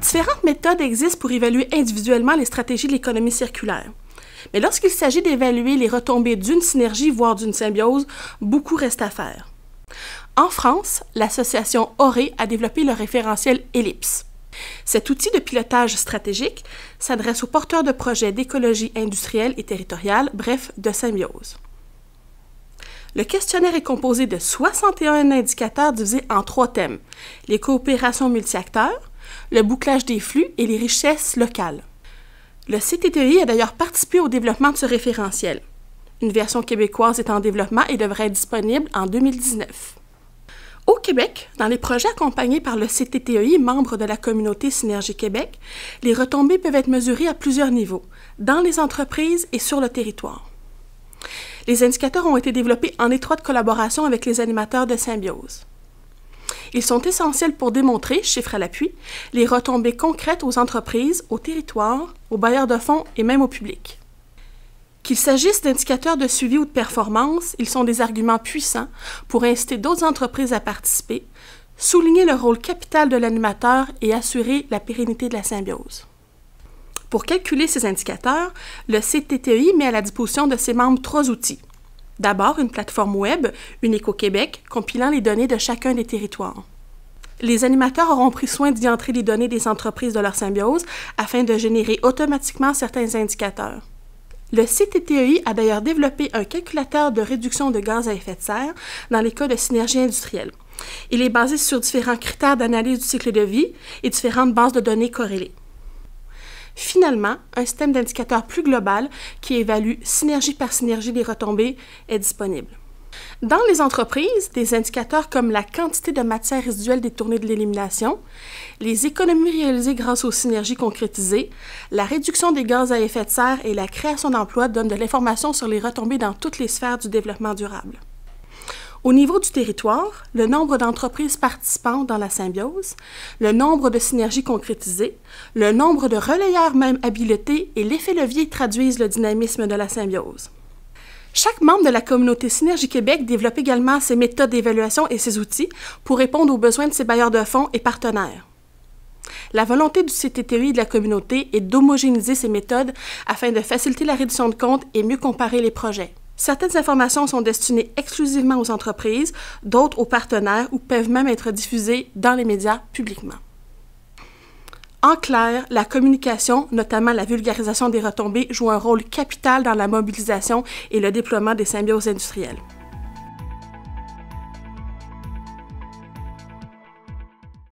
Différentes méthodes existent pour évaluer individuellement les stratégies de l'économie circulaire. Mais lorsqu'il s'agit d'évaluer les retombées d'une synergie, voire d'une symbiose, beaucoup reste à faire. En France, l'association Oré a développé le référentiel Ellipse. Cet outil de pilotage stratégique s'adresse aux porteurs de projets d'écologie industrielle et territoriale, bref, de symbiose. Le questionnaire est composé de 61 indicateurs divisés en 3 thèmes: les coopérations multi-acteurs, le bouclage des flux et les richesses locales. Le CTTEI a d'ailleurs participé au développement de ce référentiel. Une version québécoise est en développement et devrait être disponible en 2019. Au Québec, dans les projets accompagnés par le CTTEI, membre de la communauté Synergie Québec, les retombées peuvent être mesurées à plusieurs niveaux, dans les entreprises et sur le territoire. Les indicateurs ont été développés en étroite collaboration avec les animateurs de symbiose. Ils sont essentiels pour démontrer, chiffres à l'appui, les retombées concrètes aux entreprises, aux territoires, aux bailleurs de fonds et même au public. Qu'il s'agisse d'indicateurs de suivi ou de performance, ils sont des arguments puissants pour inciter d'autres entreprises à participer, souligner le rôle capital de l'animateur et assurer la pérennité de la symbiose. Pour calculer ces indicateurs, le CTTEI met à la disposition de ses membres 3 outils. D'abord, une plateforme web, Unico Québec, compilant les données de chacun des territoires. Les animateurs auront pris soin d'y entrer les données des entreprises de leur symbiose afin de générer automatiquement certains indicateurs. Le CTTEI a d'ailleurs développé un calculateur de réduction de gaz à effet de serre dans les cas de synergie industrielle. Il est basé sur différents critères d'analyse du cycle de vie et différentes bases de données corrélées. Finalement, un système d'indicateurs plus global qui évalue synergie par synergie les retombées est disponible. Dans les entreprises, des indicateurs comme la quantité de matière résiduelle détournée de l'élimination, les économies réalisées grâce aux synergies concrétisées, la réduction des gaz à effet de serre et la création d'emplois donnent de l'information sur les retombées dans toutes les sphères du développement durable. Au niveau du territoire, le nombre d'entreprises participantes dans la symbiose, le nombre de synergies concrétisées, le nombre de relayeurs même habilités et l'effet levier traduisent le dynamisme de la symbiose. Chaque membre de la communauté Synergie Québec développe également ses méthodes d'évaluation et ses outils pour répondre aux besoins de ses bailleurs de fonds et partenaires. La volonté du CTTEI et de la communauté est d'homogénéiser ces méthodes afin de faciliter la reddition de comptes et mieux comparer les projets. Certaines informations sont destinées exclusivement aux entreprises, d'autres aux partenaires ou peuvent même être diffusées dans les médias publiquement. En clair, la communication, notamment la vulgarisation des retombées, joue un rôle capital dans la mobilisation et le déploiement des symbioses industrielles.